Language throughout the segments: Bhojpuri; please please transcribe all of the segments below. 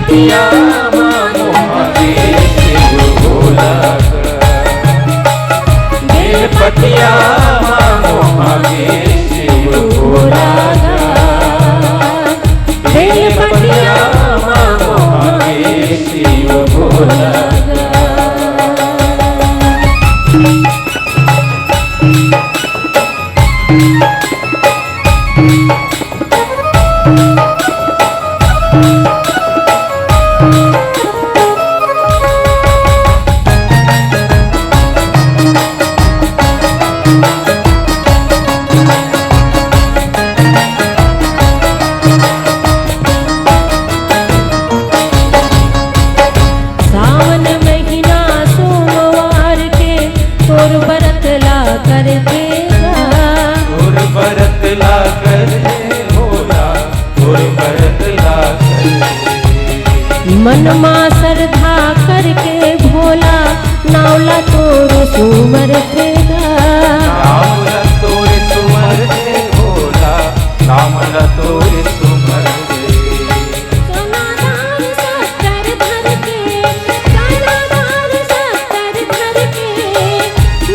पतिया मांगो आगे शिव भोला बेल पतिया मांगो आगे शिव भोला बेल पतिया मांगो आगे शिव भोला मनमा श्रद्धा करके भोला नावला तोर सुमर देगा नावला तोर सुमर दे भोला नावला तोर सुमर दे कलादार सत्तर धर के कलादार सत्तर धर के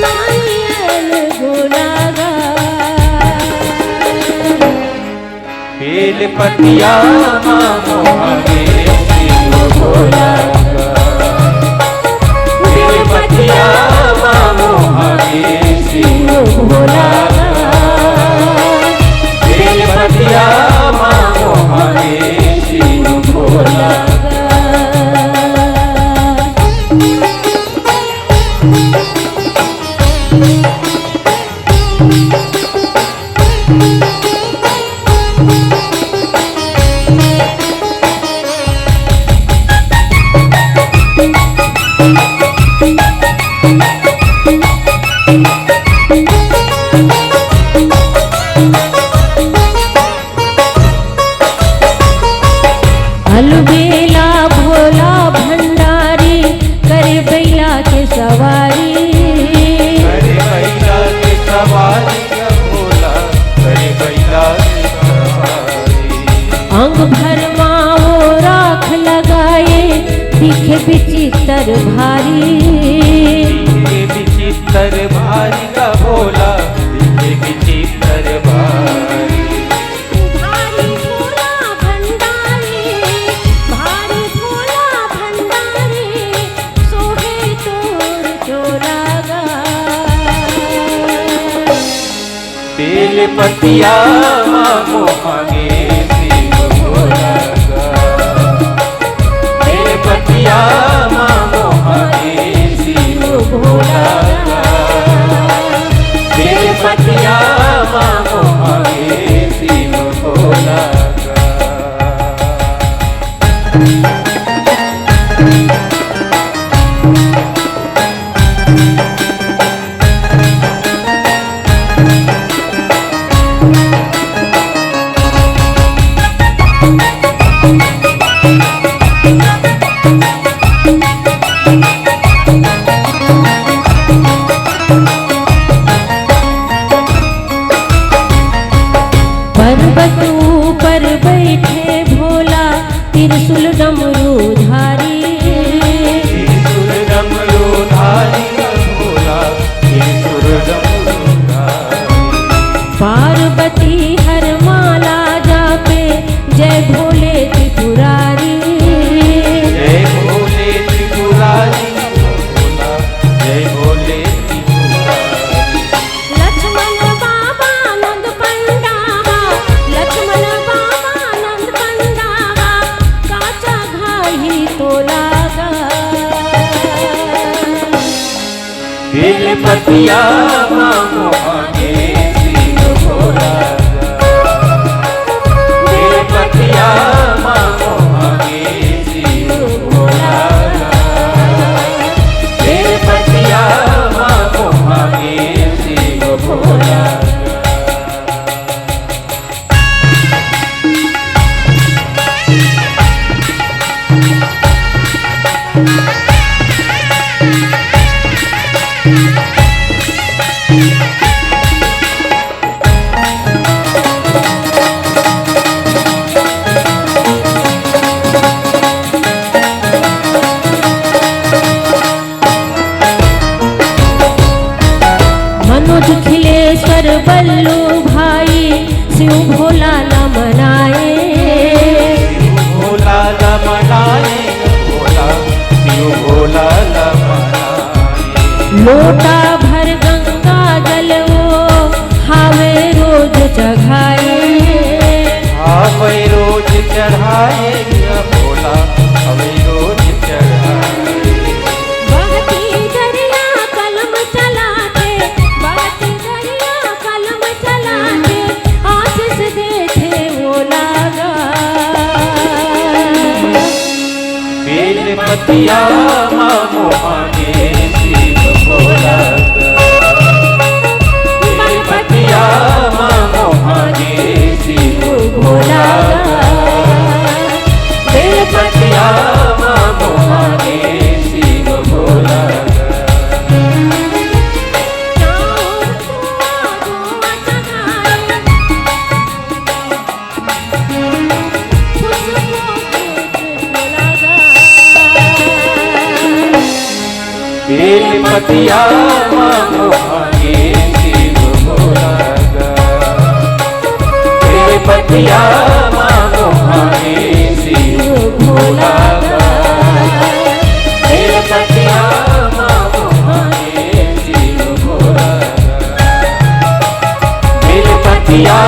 नारियल भोला बेल पतिया मांगो आगे भोला बेल पतिया मांगो आगे शिव भोला बेल पतिया मांगो आगे शिव भोला अलबेला भोला भंडारी करे बैला के सवारी करे बैला के सवारी भोला करे बैला के सवारी अंग भर माओ राख लगाए दिखे विचित्र भारी दिखे विचित्र भारी का भोला दिखे विचित्र भारी भारी भोला भंडारी भारी भोला भंडारी सोहे तोर चोरागा बेल पतिया मांगो आगे शिव भोला बेल पतिया मांगो आगे शिव भोला बेल पतिया मांगो आगे शिव भोला पर्वत ऊपर बैठे भोला त्रिशूल डमरूधारी त्रिशूल डमरूधारी भोला त्रिशूल डमरूधारी पार्वती हर माला जापे जय भोले त्रिपुरारी जय भोले त्रिपुरारी भोला जय भोले त्रिपुरारी लक्ष्मण बाबा नंद पंडा लक्ष्मण बाबा नंद पंडा काचा घाही तोलागा बेल पतिया मांगो आगे शिव भोला बेल पतिया मांगो आगे शिव भोला बेल पतिया मांगो आगे शिव भोला अनुज खिलेश्वर बल्लू भाई शिव भोला न मनाए। भोला ला मनाए भोला शिव भोला ला मनाए। लोटा भर गंगा जल वो हावे रोज चढ़ाए। हवे रोज चढ़ाए भोला हवे रोज चढ़ाए। बहती दरिया कलम चलाते, बहती दरिया कलम चलाते, आशीष देते वो लागा। बेल पतिया मामो मांगे शिव भोला बेल पतिया मामो मांगे शिव भोला बेल पतिया मामो मांगे शिव भोला। बेल पतिया मामो मांगे शिव भोला बेल पतिया मामो मांगे शिव भोला बेल पतिया मामो मांगे शिव भोला बेल पतिया